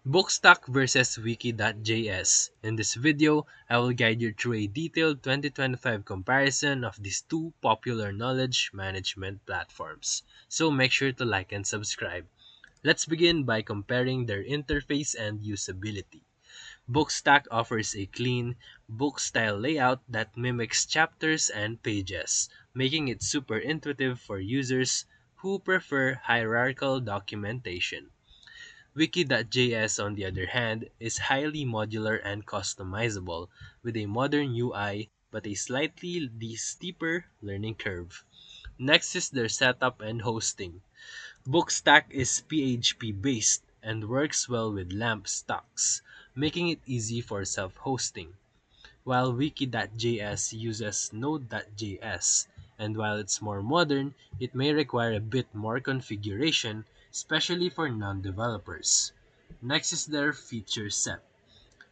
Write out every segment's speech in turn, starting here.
BookStack versus Wiki.js. In this video, I will guide you through a detailed 2025 comparison of these two popular knowledge management platforms. So make sure to like and subscribe. Let's begin by comparing their interface and usability. BookStack offers a clean, book-style layout that mimics chapters and pages, making it super intuitive for users who prefer hierarchical documentation. Wiki.js, on the other hand, is highly modular and customizable, with a modern UI but a slightly steeper learning curve. Next is their setup and hosting. Bookstack is PHP based and works well with LAMP stocks, making it easy for self-hosting, while Wiki.js uses Node.js, and while it's more modern, it may require a bit more configuration, especially for non-developers. Next is their feature set.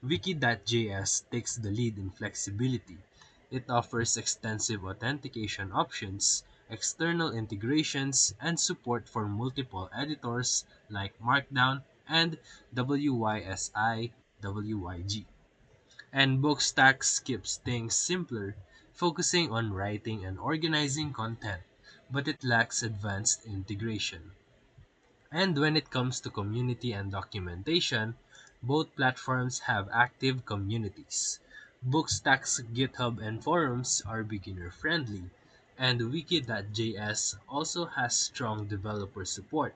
Wiki.js takes the lead in flexibility. It offers extensive authentication options, external integrations, and support for multiple editors like Markdown and WYSI/WYG. And Bookstack keeps things simpler, focusing on writing and organizing content, but it lacks advanced integration. And when it comes to community and documentation, both platforms have active communities. Bookstack's GitHub and forums are beginner friendly, and Wiki.js also has strong developer support,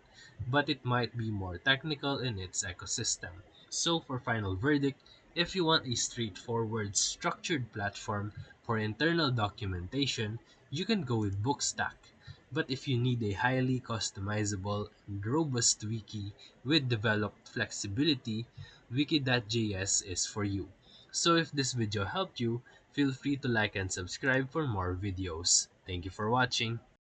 but it might be more technical in its ecosystem. So, for final verdict, if you want a straightforward, structured platform for internal documentation, you can go with Bookstack. But if you need a highly customizable and robust wiki with developed flexibility, wiki.js is for you. So if this video helped you, feel free to like and subscribe for more videos. Thank you for watching.